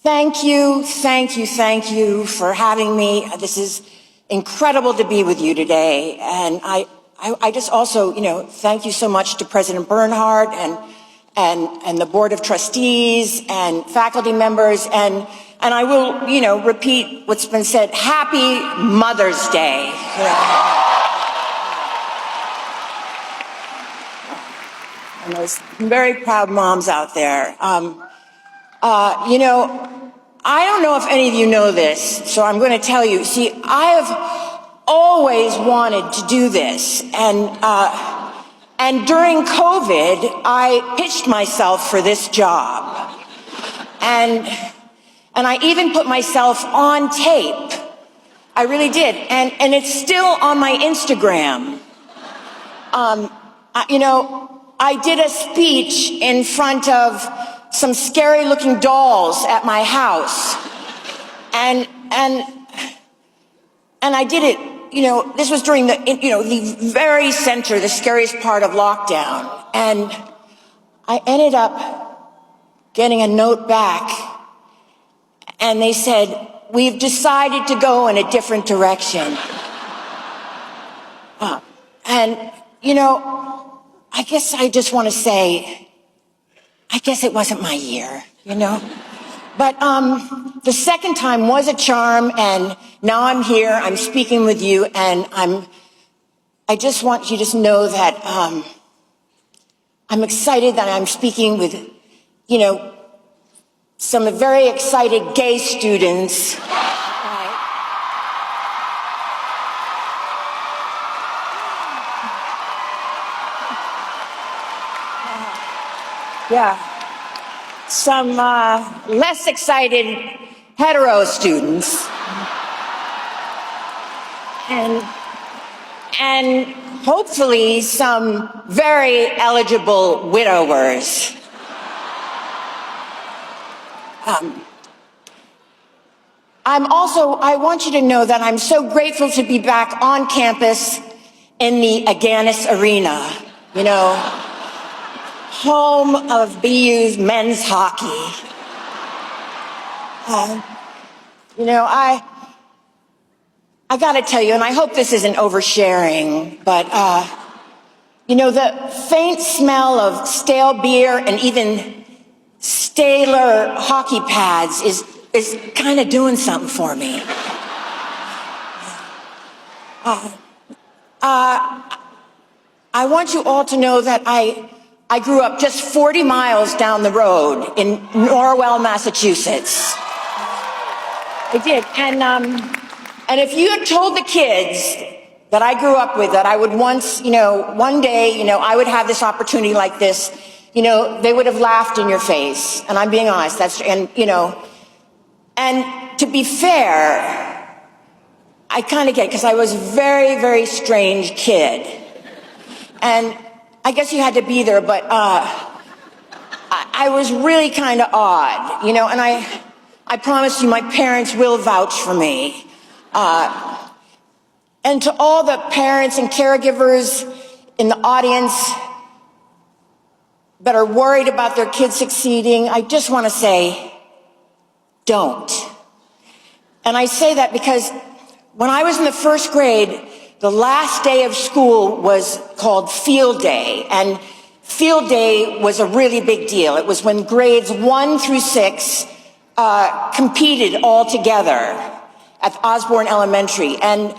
Thank you for having me. This is incredible to be with you today. And I just also, thank you so much to President Bernhardt and the Board of Trustees and faculty members. And I will, repeat what's been said. Happy Mother's Day. And there's very proud moms out there. I don't know if any of you know this, so I'm going to tell you. See, I have always wanted to do this, and during COVID, I pitched myself for this job, and I even put myself on tape. I really did, and it's still on my Instagram. I did a speech in front of some scary looking dolls at my house. And I did it, this was during the very center, the scariest part of lockdown. And I ended up getting a note back, and they said, "We've decided to go in a different direction." I guess I just want to say, I guess it wasn't my year, But the second time was a charm, and now I'm here, I'm speaking with you, and I just want you to know that I'm excited that I'm speaking with, some very excited gay students. Yeah, some less excited hetero students, and hopefully some very eligible widowers. I want you to know that I'm so grateful to be back on campus in the Agganis Arena, home of BU's men's hockey. I gotta tell you, and I hope this isn't oversharing, but the faint smell of stale beer and even staler hockey pads is kind of doing something for me. I want you all to know that I grew up just 40 miles down the road in Norwell, Massachusetts. I did. And if you had told the kids that I grew up with that I would once, one day, I would have this opportunity like this, they would have laughed in your face. And I'm being honest. And to be fair, I kind of get it because I was a very, very strange kid. And I guess you had to be there, but I was really kind of odd, and I promise you my parents will vouch for me. And to all the parents and caregivers in the audience that are worried about their kids succeeding, I just want to say, don't. And I say that because when I was in the first grade, the last day of school was called Field Day, and Field Day was a really big deal. It was when grades 1 through 6 competed all together at Osborne Elementary. And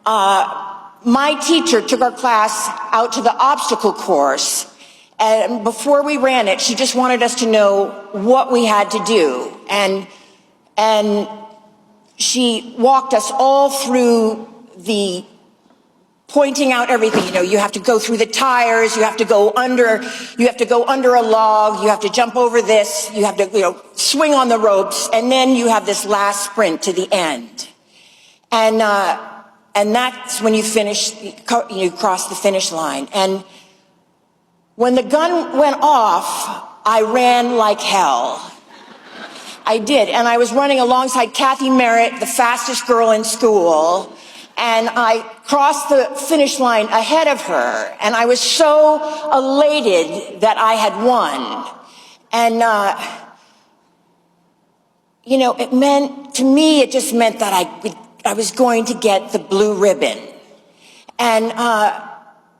my teacher took our class out to the obstacle course, and before we ran it, she just wanted us to know what we had to do. And she walked us all through pointing out everything. You have to go through the tires, you have to go under a log, you have to jump over this, you have to, swing on the ropes, and then you have this last sprint to the end. And that's when you cross the finish line. And when the gun went off, I ran like hell. I did, and I was running alongside Kathy Merritt, the fastest girl in school, and I crossed the finish line ahead of her, and I was so elated that I had won. And it meant, to me, it just meant that I was going to get the blue ribbon. And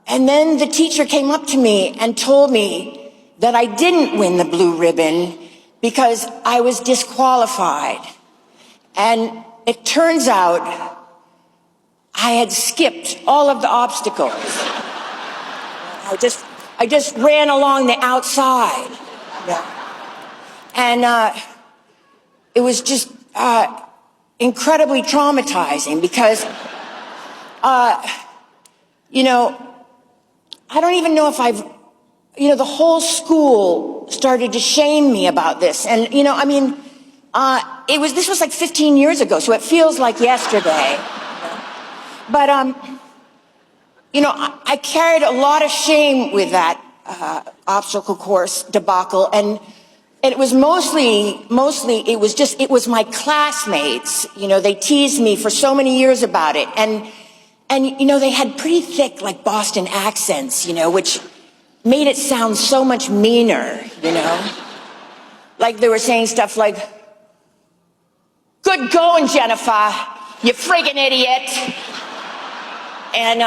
then the teacher came up to me and told me that I didn't win the blue ribbon because I was disqualified. And it turns out I had skipped all of the obstacles. I just ran along the outside. And it was just incredibly traumatizing because, I don't even know if the whole school started to shame me about this. And, this was like 15 years ago, so it feels like yesterday. But, I carried a lot of shame with that obstacle course debacle. And it was mostly, it was my classmates. They teased me for so many years about it. And they had pretty thick, like, Boston accents, which made it sound so much meaner, Like they were saying stuff like, "Good going, Jennifer, you friggin' idiot." And,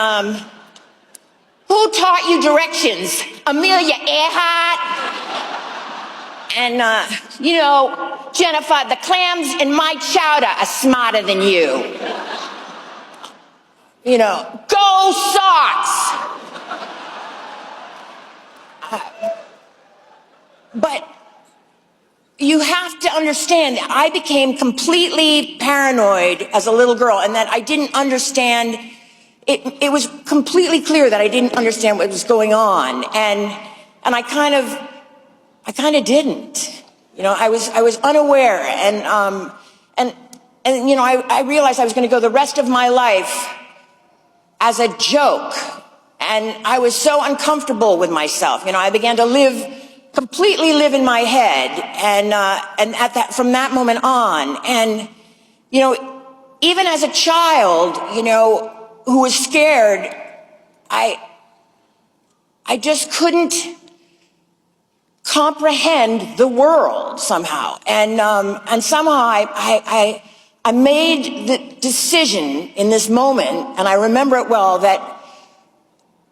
"Who taught you directions? Amelia Earhart?" And, "Jennifer, the clams in my chowder are smarter than you." "Go Sox!" But you have to understand that I became completely paranoid as a little girl, and that I didn't understand. It was completely clear that I didn't understand what was going on, and I kind of didn't. I was unaware, and I realized I was going to go the rest of my life as a joke, and I was so uncomfortable with myself. I began to completely live in my head, and from that moment on, and even as a child, who was scared, I just couldn't comprehend the world somehow, and somehow I made the decision in this moment, and I remember it well, that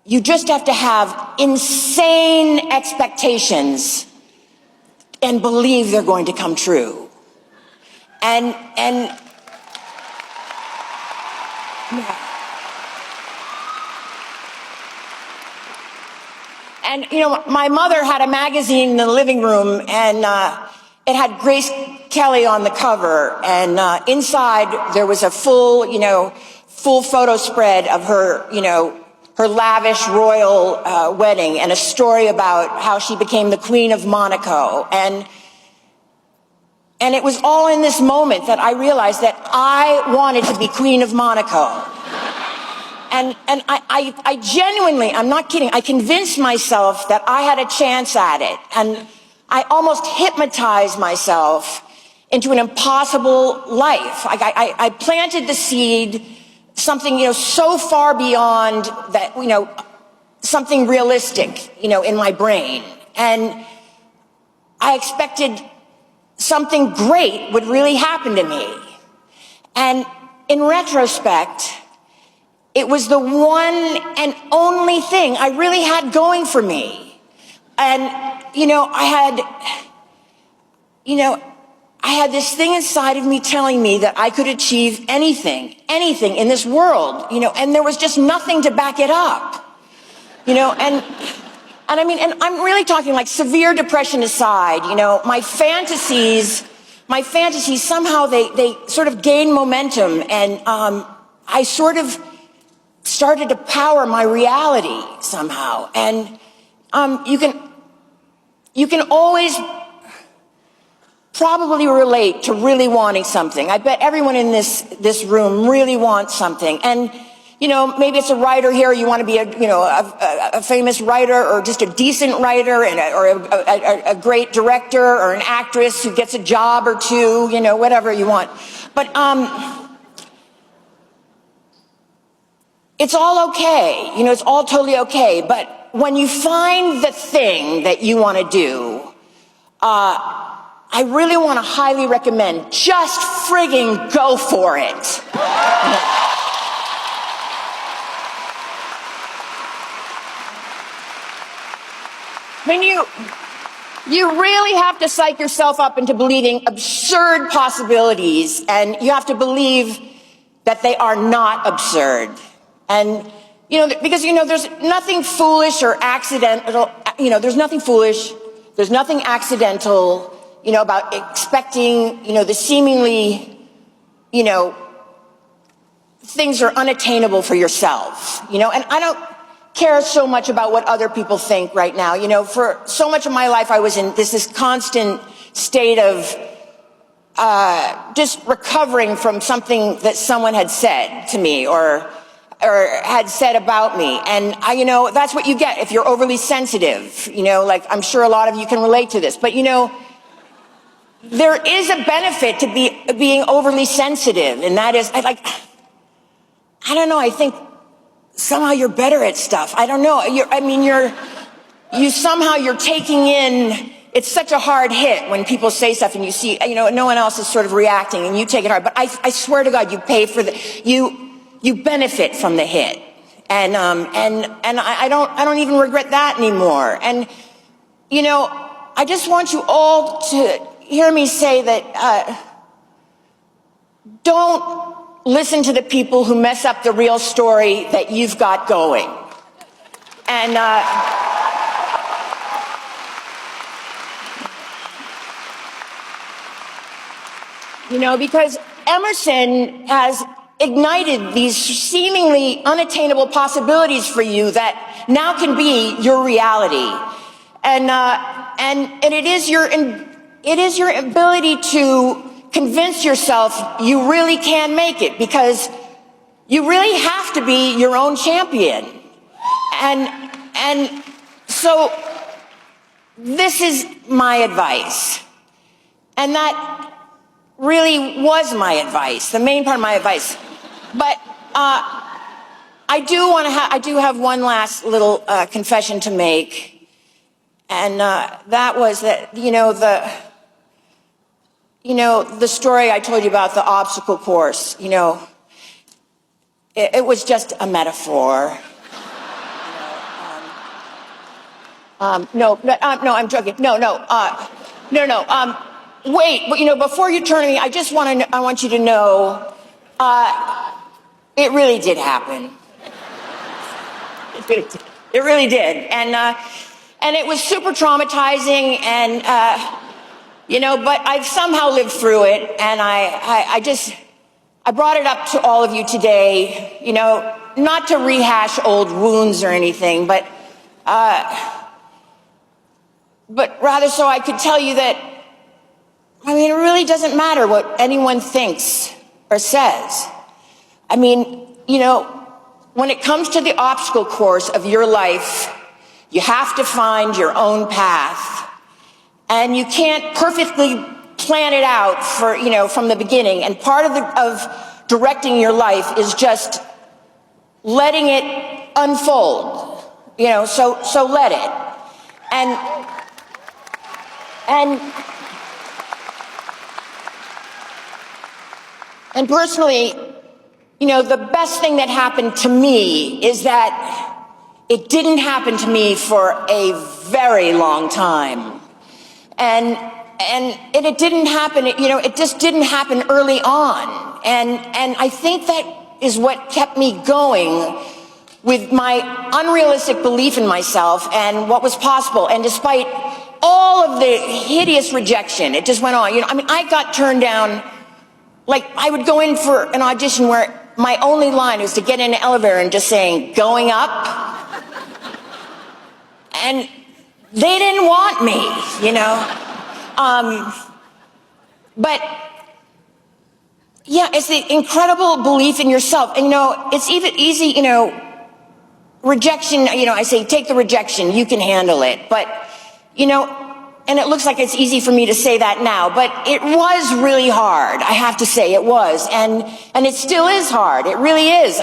you just have to have insane expectations and believe they're going to come true. And my mother had a magazine in the living room, and it had Grace Kelly on the cover, and inside there was a full photo spread of her, her lavish royal wedding, and a story about how she became the Queen of Monaco. And it was all in this moment that I realized that I wanted to be Queen of Monaco. And I genuinely, I'm not kidding, I convinced myself that I had a chance at it. And I almost hypnotized myself into an impossible life. I planted the seed, something, so far beyond that, something realistic, in my brain. And I expected something great would really happen to me. And in retrospect, it was the one and only thing I really had going for me. And, I had this thing inside of me telling me that I could achieve anything in this world, and there was just nothing to back it up, and I'm really talking like severe depression aside, my fantasies somehow they sort of gained momentum, and I sort of started to power my reality somehow. And you can always probably relate to really wanting something. I bet everyone in this room really wants something. And maybe it's a writer here. You want to be a famous writer, or just a decent writer, or a great director, or an actress who gets a job or two, whatever you want. But it's all okay. It's all totally okay. But when you find the thing that you want to do, I really want to highly recommend, just frigging go for it. When you really have to psych yourself up into believing absurd possibilities, and you have to believe that they are not absurd. And, because, there's nothing foolish or accidental, there's nothing foolish, there's nothing accidental, about expecting, the seemingly, things are unattainable for yourself, and I don't care so much about what other people think right now. For so much of my life, I was in this constant state of just recovering from something that someone had said to me or had said about me. And that's what you get if you're overly sensitive. Like, I'm sure a lot of you can relate to this, but there is a benefit to being overly sensitive, and that is, I don't know, I think somehow you're better at stuff. I don't know. You're taking in, it's such a hard hit when people say stuff and you see, no one else is sort of reacting and you take it hard. But I swear to God, you pay for you benefit from the hit. And I don't even regret that anymore. And, I just want you all to hear me say that, don't listen to the people who mess up the real story that you've got going. And, because Emerson has ignited these seemingly unattainable possibilities for you that now can be your reality. And it is your ability to convince yourself you really can make it, because you really have to be your own champion. And so this is my advice. And that really was my advice, the main part of my advice. But I do have one last little confession to make. And that was that, the story I told you about the obstacle course, it was just a metaphor. No, I'm joking. No. Wait, but before you turn to me, I want you to know, it really did happen. It really did. And it was super traumatizing, and, but I've somehow lived through it, and I brought it up to all of you today, not to rehash old wounds or anything, but rather so I could tell you that, it really doesn't matter what anyone thinks or says. When it comes to the obstacle course of your life, you have to find your own path. And you can't perfectly plan it out from the beginning. And part of directing your life is just letting it unfold. So let it. And personally, the best thing that happened to me is that it didn't happen to me for a very long time. And it didn't happen, it just didn't happen early on. And I think that is what kept me going with my unrealistic belief in myself and what was possible. And despite all of the hideous rejection, it just went on. I got turned down. Like, I would go in for an audition where my only line was to get in an elevator and just saying, going up. And they didn't want me, But, yeah, it's the incredible belief in yourself. And, it's even easy, rejection, I say, take the rejection, you can handle it. But, and it looks like it's easy for me to say that now, but it was really hard. I have to say it was. And it still is hard. It really is.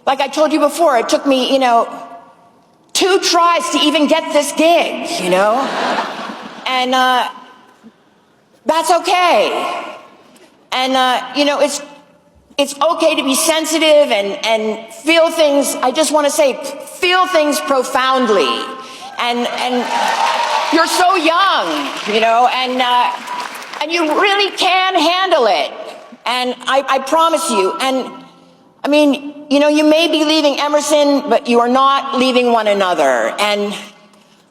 Like I told you before, it took me, 2 tries to even get this gig, And That's okay. And, it's okay to be sensitive and feel things. I just want to say, feel things profoundly. And you're so young, and you really can handle it. And I promise you. And I mean, you may be leaving Emerson, but you are not leaving one another. And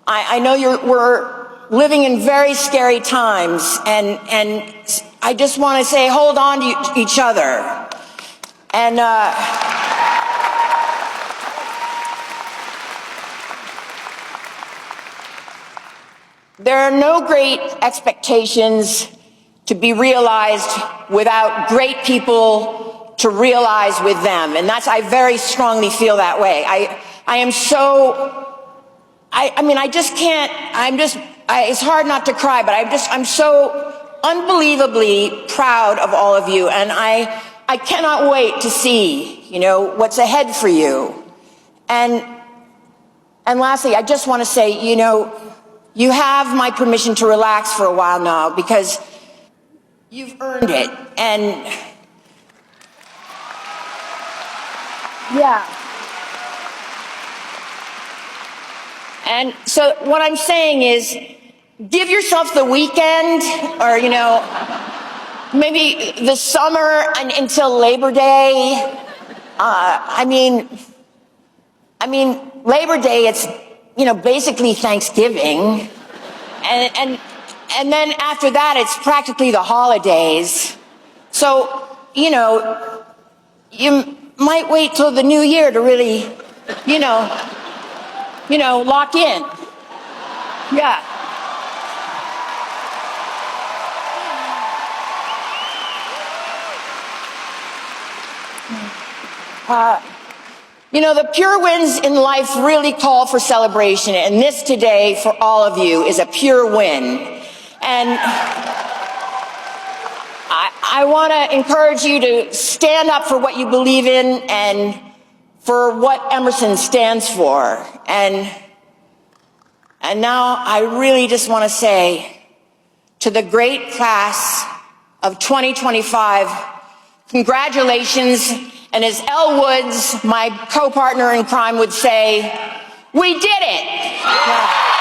I know we're living in very scary times. And I just want to say, hold on to each other. And there are no great expectations to be realized without great people to realize with them. And I very strongly feel that way. I am so, I just can't, it's hard not to cry, but I'm so unbelievably proud of all of you. And I cannot wait to see, what's ahead for you. And lastly, I just want to say, you have my permission to relax for a while now because you've earned it. And yeah. And so what I'm saying is, give yourself the weekend or, maybe the summer until Labor Day. I mean, Labor Day, it's, basically Thanksgiving. And then after that, it's practically the holidays. So, you might wait till the new year to really, lock in. Yeah. The pure wins in life really call for celebration, and this today for all of you is a pure win. And I want to encourage you to stand up for what you believe in and for what Emerson stands for. And now I really just want to say to the great class of 2025, congratulations. And as Elle Woods, my co-partner in crime, would say, we did it. Yeah.